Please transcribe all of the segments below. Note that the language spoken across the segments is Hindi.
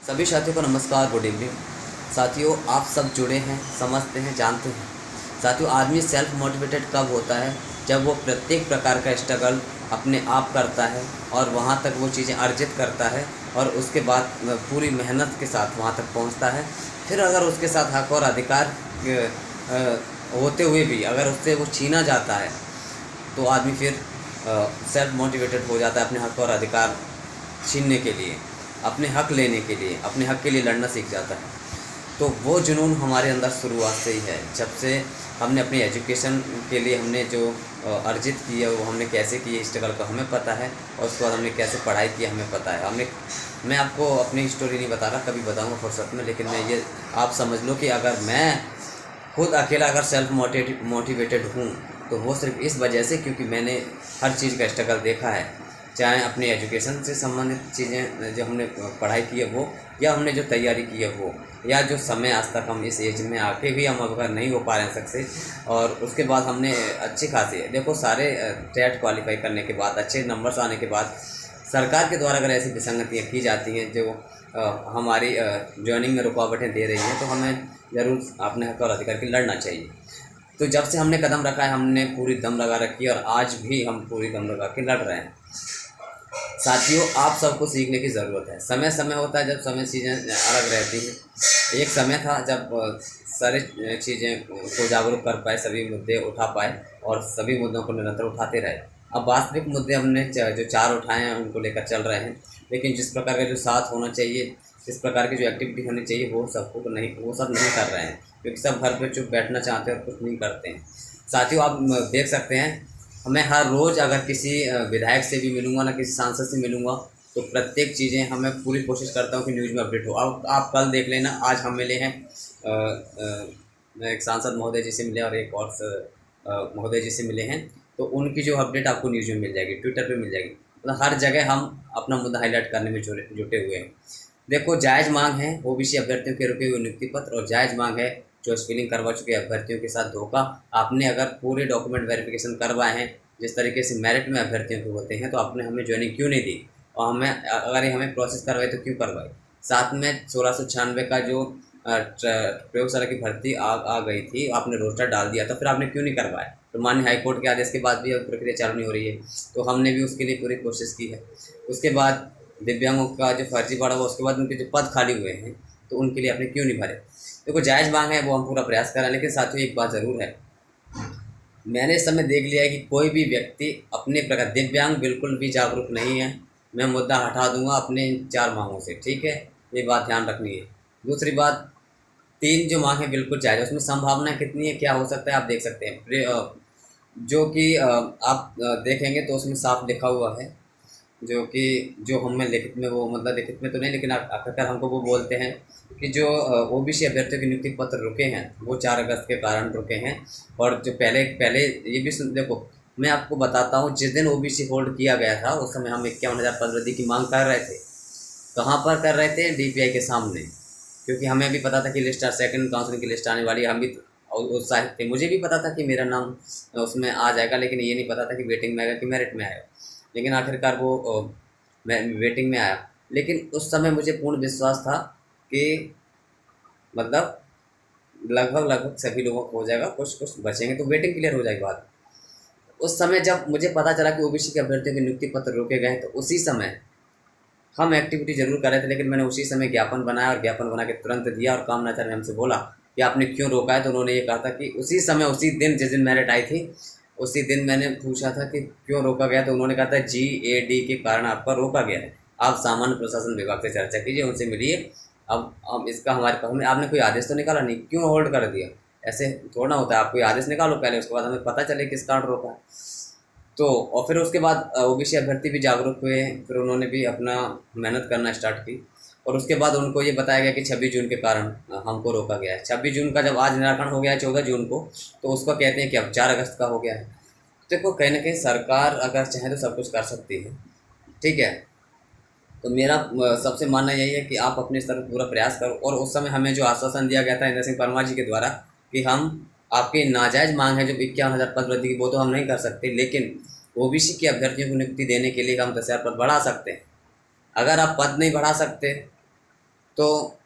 सभी साथियों को नमस्कार, गुड इवनिंग। साथियों, आप सब जुड़े हैं, समझते हैं, जानते हैं। साथियों, आदमी सेल्फ मोटिवेटेड कब होता है? जब वो प्रत्येक प्रकार का स्ट्रगल अपने आप करता है और वहाँ तक वो चीज़ें अर्जित करता है और उसके बाद पूरी मेहनत के साथ वहाँ तक पहुँचता है। फिर अगर उसके साथ हक और अधिकार होते हुए भी अगर उससे वो छीना जाता है तो आदमी फिर सेल्फ मोटिवेटेड हो जाता है अपने हक और अधिकार छीनने के लिए, अपने हक लेने के लिए, अपने हक के लिए लड़ना सीख जाता है। तो वो जुनून हमारे अंदर शुरुआत से ही है। जब से हमने अपनी एजुकेशन के लिए हमने जो अर्जित की है वो हमने कैसे की है स्ट्रगल का हमें पता है, और उसके बाद हमने कैसे पढ़ाई की हमें पता है। मैं आपको अपनी स्टोरी नहीं बता रहा, कभी बताऊंगा फुर्सत में, लेकिन मैं ये आप समझ लो कि अगर मैं खुद अकेला अगर सेल्फ मोटिवेटेड हूँ तो वो सिर्फ इस वजह से क्योंकि मैंने हर चीज़ का स्ट्रगल देखा है। चाहे अपनी एजुकेशन से संबंधित चीज़ें जो हमने पढ़ाई की है वो, या हमने जो तैयारी की है वो, या जो समय आज तक हम इस एज में आके भी हम अगर नहीं हो पा रहे हैं सक्सेस, और उसके बाद हमने अच्छी खासी देखो सारे टेट क्वालिफाई करने के बाद अच्छे नंबर्स आने के बाद सरकार के द्वारा अगर ऐसी विसंगतियाँ की जाती हैं जो हमारी जॉइनिंग में रुकावटें दे रही हैं, तो हमें ज़रूर अपने हक और अधिकार की लड़ना चाहिए। तो जब से हमने कदम रखा है हमने पूरी दम लगा रखी है, और आज भी हम पूरी दम लगा के लड़ रहे हैं। साथियों, आप सबको सीखने की ज़रूरत है। समय समय होता है जब समय चीज़ें अलग रहती हैं। एक समय था जब सारी चीज़ें को जागरूक कर पाए, सभी मुद्दे उठा पाए और सभी मुद्दों को निरंतर उठाते रहे। अब वास्तविक मुद्दे हमने जो 4 उठाए हैं उनको लेकर चल रहे हैं, लेकिन जिस प्रकार का जो साथ होना चाहिए, जिस प्रकार की जो एक्टिविटी होनी चाहिए वो सबको नहीं, वो सब नहीं कर रहे हैं, क्योंकि सब घर पे चुप बैठना चाहते हैं और कुछ नहीं करते हैं। साथियों, आप देख सकते हैं, मैं हर रोज़ अगर किसी विधायक से भी मिलूँगा ना किसी सांसद से मिलूँगा, तो प्रत्येक चीज़ें हमें पूरी कोशिश करता हूँ कि न्यूज़ में अपडेट हो। अब आप कल देख लेना, आज हम मिले हैं एक सांसद महोदय जी से मिले और एक और महोदय जी से मिले हैं, तो उनकी जो अपडेट आपको न्यूज़ में मिल जाएगी, ट्विटर पे मिल जाएगी। मतलब हर जगह हम अपना मुद्दा हाईलाइट करने में जुटे हुए हैं। देखो, जायज़ मांग है ओबीसी अभ्यर्थियों के रुके हुए नियुक्ति पत्र, और जायज़ मांग है चॉइस फिलिंग करवा चुके अभ्यर्थियों के साथ धोखा। आपने अगर पूरे डॉक्यूमेंट वेरिफिकेशन करवाए हैं जिस तरीके से मेरिट में अभ्यर्थियों के होते हैं, तो आपने हमें ज्वाइनिंग क्यों नहीं दी? और अगर ये हमें प्रोसेस करवाई तो क्यों करवाई? साथ में 1696 का जो प्रयोगशाला की भर्ती आ गई थी, आपने रोस्टर डाल दिया, तो फिर आपने क्यों नहीं करवाया? तो माननीय हाईकोर्ट के आदेश के बाद भी अब प्रक्रिया चालू नहीं हो रही है, तो हमने भी उसके लिए पूरी कोशिश की है। उसके बाद दिव्यांगों का जो फर्जी पड़ा हुआ, उसके बाद उनके जो पद खाली हुए हैं तो उनके लिए आपने क्यों नहीं भरे? देखो, जायज़ मांग है, वो हम पूरा प्रयास कर रहे हैं, लेकिन साथियों एक बात ज़रूर है, मैंने इस समय देख लिया है कि कोई भी व्यक्ति अपने प्रकार दिव्यांग बिल्कुल भी जागरूक नहीं है। मैं मुद्दा हटा दूंगा अपने इन 4 मांगों से, ठीक है? ये बात ध्यान रखनी है। दूसरी बात, 3 जो मांग है बिल्कुल जायज़, उसमें संभावना कितनी है, क्या हो सकता है, आप देख सकते हैं। जो कि आप देखेंगे तो उसमें साफ लिखा हुआ है, जो कि जो हमें लिखित में, वो मतलब लिखित में तो नहीं, लेकिन आखिरकार हमको वो बोलते हैं कि जो ओबीसी अभ्यर्थियों के नियुक्ति पत्र रुके हैं वो 4 अगस्त के कारण रुके हैं। और जो पहले पहले ये भी देखो, मैं आपको बताता हूँ, जिस दिन ओबीसी होल्ड किया गया था उस समय हम 51,000 पद वृद्धि की मांग कर रहे थे। कहाँ पर कर रहे थे? डीपीआई के सामने, क्योंकि हमें भी पता था कि लिस्ट सेकंड काउंसिलिंग की लिस्ट आने वाली है। हम भी उत्साहित थे, मुझे भी पता था कि मेरा नाम उसमें आ जाएगा, लेकिन ये नहीं पता था कि वेटिंग में आएगा कि मेरिट में आएगा। लेकिन आखिरकार वो मैं वेटिंग में आया। लेकिन उस समय मुझे पूर्ण विश्वास था कि मतलब लगभग लगभग सभी लोगों को हो जाएगा, कुछ कुछ बचेंगे तो वेटिंग क्लियर हो जाएगी बात। उस समय जब मुझे पता चला कि ओबीसी के अभ्यर्थियों के नियुक्ति पत्र रोके गए, तो उसी समय हम एक्टिविटी जरूर कर रहे थे, लेकिन मैंने उसी समय ज्ञापन बनाया और ज्ञापन बना के तुरंत दिया, और कामनाचार्य ने हमसे बोला कि आपने क्यों रोका है, तो उन्होंने ये कहा था कि उसी समय उसी दिन जिस दिन मेरिट आई थी उसी दिन मैंने पूछा था कि क्यों रोका गया, तो उन्होंने कहा था GAD के कारण आपका रोका गया है, आप सामान्य प्रशासन विभाग से चर्चा कीजिए, उनसे मिलिए। अब इसका हमारे पास आपने कोई आदेश तो निकाला नहीं, क्यों होल्ड कर दिया? ऐसे थोड़ा होता है, आप कोई आदेश निकालो पहले, उसके बाद हमें पता चले किस कारण रोका। तो और फिर उसके बाद ओबीसी अभ्यर्थी भी जागरूक हुए, फिर उन्होंने भी अपना मेहनत करना स्टार्ट की, और उसके बाद उनको ये बताया गया कि 26 जून के कारण हमको रोका गया है। 26 जून का जब आज निराकरण हो गया है 14 जून को, तो उसको कहते हैं कि अब 4 अगस्त का हो गया है। देखो, कहीं ना कहीं सरकार अगर चाहे तो सब कुछ कर सकती है, ठीक है? तो मेरा सबसे मानना यही है कि आप अपने स्तर पर पूरा प्रयास करो। और उस समय हमें जो आश्वासन दिया गया था इंद्र सिंह परमार जी के द्वारा कि हम आपकी नाजायज़ मांग है जो 51,000 पद वृद्धि की, वो तो हम नहीं कर सकते, लेकिन ओबीसी के अभ्यर्थियों को नियुक्ति देने के लिए हम 10,000 पद बढ़ा सकते हैं। अगर आप पद नहीं बढ़ा सकते तो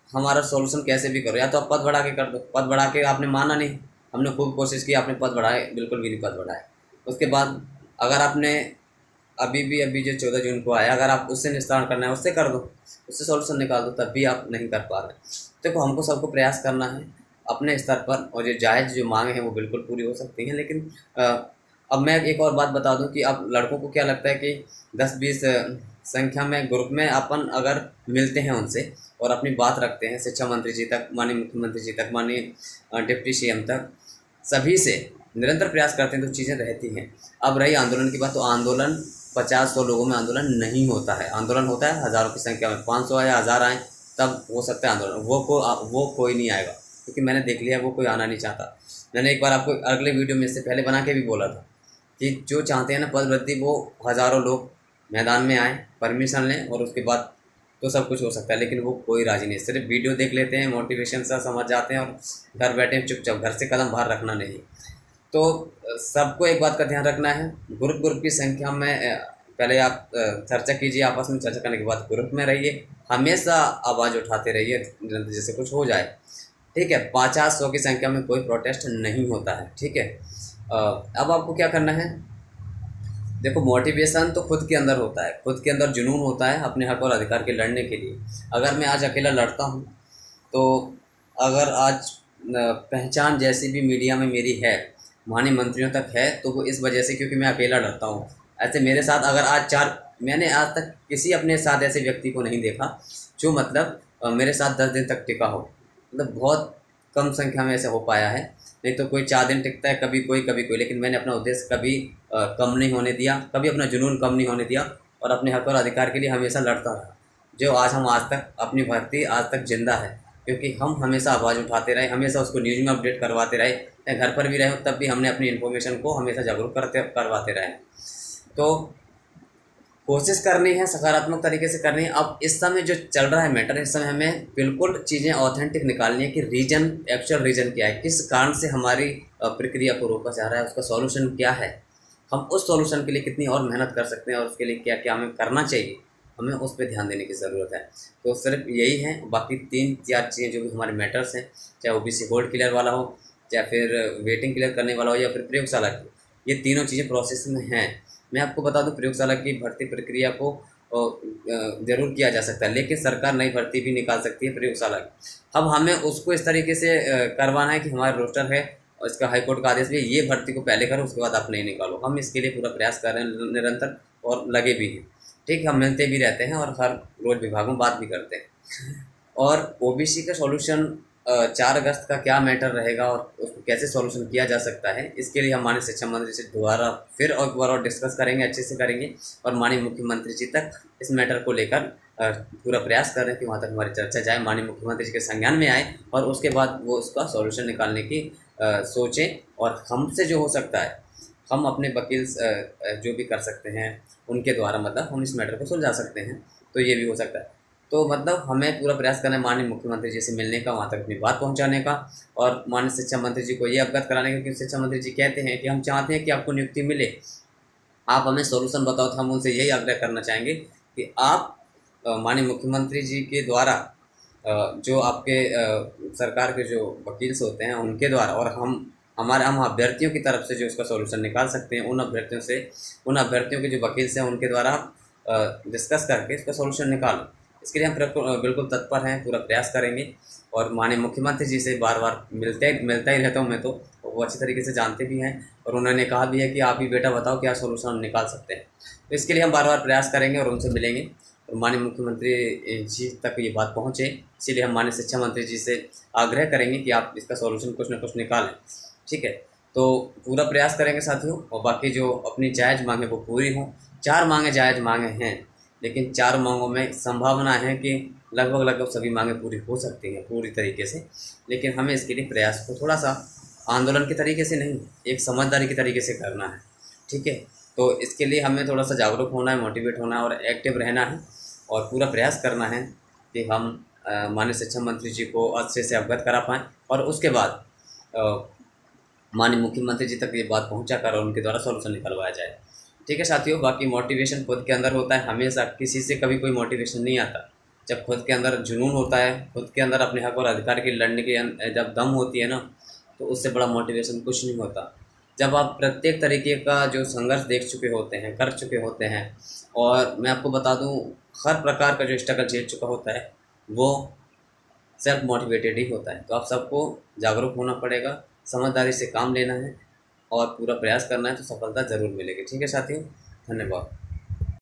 हमारा सॉल्यूशन कैसे भी करो, या तो आप पद बढ़ा के कर दो। पद बढ़ा के आपने माना नहीं, हमने खूब कोशिश की, आपने पद बढ़ाए, बिल्कुल भी नहीं पद बढ़ाए। उसके बाद अगर आपने अभी जो 14 जून को आया, अगर आप उससे निस्तारण करना है उससे कर दो, उससे सॉल्यूशन निकाल दो, तब भी आप नहीं कर पा रहे। देखो, हमको सबको प्रयास करना है अपने स्तर पर, और जो जायज़ जो मांग है वो बिल्कुल पूरी हो सकती हैं। लेकिन अब मैं एक और बात बता दूं कि अब लड़कों को क्या लगता है कि 10-20 संख्या में ग्रुप में अपन अगर मिलते हैं उनसे और अपनी बात रखते हैं शिक्षा मंत्री जी तक, माननीय मुख्यमंत्री जी तक, माननीय डिप्टी सीएम तक, सभी से निरंतर प्रयास करते हैं तो चीज़ें रहती हैं। अब रही आंदोलन की बात, तो आंदोलन 50-100 लोगों में आंदोलन नहीं होता है। आंदोलन होता है हज़ारों की संख्या में, 500 आए, 1000 आए, तब हो सकता है आंदोलन। वो कोई नहीं आएगा, क्योंकि मैंने देख लिया वो कोई आना नहीं चाहता। मैंने एक बार आपको अगले वीडियो में इससे पहले बना के भी बोला था कि जो चाहते हैं ना पद वृद्धि, वो हज़ारों लोग मैदान में आएँ, परमिशन लें, और उसके बाद तो सब कुछ हो सकता है। लेकिन वो कोई राजी नहीं, सिर्फ वीडियो देख लेते हैं, मोटिवेशन सा समझ जाते हैं और घर बैठे चुपचाप, घर से कदम बाहर रखना नहीं। तो सबको एक बात का ध्यान रखना है, ग्रुप की संख्या में पहले आप चर्चा कीजिए, आपस में चर्चा करने के बाद ग्रुप में रहिए, हमेशा आवाज़ उठाते रहिए जैसे कुछ हो जाए, ठीक है। 50-100 की संख्या में कोई प्रोटेस्ट नहीं होता है, ठीक है। अब आपको क्या करना है, देखो, मोटिवेशन तो खुद के अंदर होता है, खुद के अंदर जुनून होता है अपने हक और अधिकार के लड़ने के लिए। अगर मैं आज अकेला लड़ता हूँ, तो अगर आज पहचान जैसी भी मीडिया में मेरी है, माननीय मंत्रियों तक है, तो वो इस वजह से क्योंकि मैं अकेला लड़ता हूँ। ऐसे मेरे साथ अगर आज 4, मैंने आज तक किसी अपने साथ ऐसे व्यक्ति को नहीं देखा जो मतलब मेरे साथ 10 दिन तक टिका हो। मतलब बहुत कम संख्या में ऐसा हो पाया है, नहीं तो कोई 4 दिन टिकता है, कभी कोई। लेकिन मैंने अपना उद्देश्य कभी कम नहीं होने दिया, कभी अपना जुनून कम नहीं होने दिया, और अपने हक और अधिकार के लिए हमेशा लड़ता रहा। जो आज तक अपनी भक्ति आज तक जिंदा है, क्योंकि हम हमेशा आवाज़ उठाते रहे, हमेशा उसको न्यूज़ में अपडेट करवाते रहे। चाहे घर पर भी रहे तब भी हमने अपनी इन्फॉर्मेशन को हमेशा जागरूक करवाते रहे। तो कोशिश करनी है, सकारात्मक तरीके से करनी है। अब इस समय जो चल रहा है मैटर, इस समय हमें बिल्कुल चीज़ें ऑथेंटिक निकालनी है कि रीजन, एक्चुअल रीजन क्या है, किस कारण से हमारी प्रक्रिया को रोका जा रहा है, उसका सॉल्यूशन क्या है, हम उस सॉल्यूशन के लिए कितनी और मेहनत कर सकते हैं, और उसके लिए क्या क्या हमें करना चाहिए, हमें उस पर ध्यान देने की ज़रूरत है। तो सिर्फ यही है, बाकी 3-4 चीज़ें जो भी हमारे मैटर्स हैं, चाहे ओबीसी होल्ड क्लियर वाला हो, चाहे फिर वेटिंग क्लियर करने वाला हो, या फिर प्रयोगशाला की, ये तीनों चीज़ें प्रोसेस में हैं। मैं आपको बता दूं, प्रयोगशाला की भर्ती प्रक्रिया को ज़रूर किया जा सकता है, लेकिन सरकार नई भर्ती भी निकाल सकती है प्रयोगशाला की। अब हमें उसको इस तरीके से करवाना है कि हमारा रोस्टर है और इसका हाईकोर्ट का आदेश भी, ये भर्ती को पहले करो, उसके बाद आप नहीं निकालो। हम इसके लिए पूरा प्रयास कर रहे हैं निरंतर, और लगे भी हैं, ठीक है। हम मिलते भी रहते हैं और हर रोज़ विभाग में बात भी करते हैं। और ओबीसी का सॉल्यूशन 4 अगस्त का क्या मैटर रहेगा और उसको कैसे सॉल्यूशन किया जा सकता है, इसके लिए हम माननीय शिक्षा मंत्री से दोबारा फिर और एक बार और डिस्कस करेंगे, अच्छे से करेंगे, और माननीय मुख्यमंत्री जी तक इस मैटर को लेकर पूरा प्रयास कर रहे हैं कि वहाँ तक हमारी चर्चा जाए, माननीय मुख्यमंत्री जी के संज्ञान में आए, और उसके बाद वो उसका सॉल्यूशन निकालने की सोचें। और हमसे जो हो सकता है, हम अपने वकील जो भी कर सकते हैं उनके द्वारा, मतलब हम इस मैटर को सुलझा सकते हैं, तो ये भी हो सकता है। तो मतलब हमें पूरा प्रयास करना है माननीय मुख्यमंत्री जी से मिलने का, वहाँ तक अपनी बात पहुँचाने का, और माननीय शिक्षा मंत्री जी को ये अवगत कराने का, क्योंकि शिक्षा मंत्री जी कहते हैं कि हम चाहते हैं कि आपको नियुक्ति मिले, आप हमें सॉल्यूशन बताओ। तो हम उनसे यही आग्रह करना चाहेंगे कि आप माननीय मुख्यमंत्री जी के द्वारा जो आपके सरकार के जो वकील होते हैं उनके द्वारा, और हम अभ्यर्थियों की तरफ से जो इसका सॉल्यूशन निकाल सकते हैं, उन अभ्यर्थियों के जो वकील हैं उनके द्वारा डिस्कस करके इसका सॉल्यूशन निकालो। इसके लिए हम बिल्कुल तत्पर हैं, पूरा प्रयास करेंगे। और माननीय मुख्यमंत्री जी से बार बार मिलता ही रहता हूँ मैं, तो वो अच्छी तरीके से जानते भी हैं, और उन्होंने कहा भी है कि आप ही बेटा बताओ क्या सॉल्यूशन हम निकाल सकते हैं। तो इसके लिए हम बार बार प्रयास करेंगे और उनसे मिलेंगे, और माननीय मुख्यमंत्री जी तक ये बात पहुँचे, इसीलिए हम माननीय शिक्षा मंत्री जी से आग्रह करेंगे कि आप इसका सॉल्यूशन कुछ ना कुछ निकालें, ठीक है। तो पूरा प्रयास करेंगे साथियों, और बाकी जो अपनी जायज़ मांगे वो पूरी हों। 4 मांगे जायज़ मांगे हैं, लेकिन 4 मांगों में संभावना है कि लगभग सभी मांगे पूरी हो सकती हैं पूरी तरीके से, लेकिन हमें इसके लिए प्रयास को थोड़ा सा आंदोलन के तरीके से नहीं, एक समझदारी के तरीके से करना है, ठीक है। तो इसके लिए हमें थोड़ा सा जागरूक होना है, मोटिवेट होना है, और एक्टिव रहना है, और पूरा प्रयास करना है कि हम माननीय शिक्षा मंत्री जी को अच्छे से अवगत करा पाएँ, और उसके बाद माननीय मुख्यमंत्री जी तक ये बात पहुँचा कर और उनके द्वारा सॉल्यूशन निकलवाया जाए, ठीक है साथियों। बाकी मोटिवेशन खुद के अंदर होता है, हमेशा किसी से कभी कोई मोटिवेशन नहीं आता, जब खुद के अंदर जुनून होता है, खुद के अंदर अपने हक और अधिकार की लड़ने की जब दम होती है ना, तो उससे बड़ा मोटिवेशन कुछ नहीं होता। जब आप प्रत्येक तरीके का जो संघर्ष देख चुके होते हैं, कर चुके होते हैं, और मैं आपको बता दूं, हर प्रकार का जो स्ट्रगल झेल चुका होता है वो सेल्फ मोटिवेटेड ही होता है। तो आप सबको जागरूक होना पड़ेगा, समझदारी से काम लेना है और पूरा प्रयास करना है, तो सफलता ज़रूर मिलेगी। ठीक है साथियों, धन्यवाद।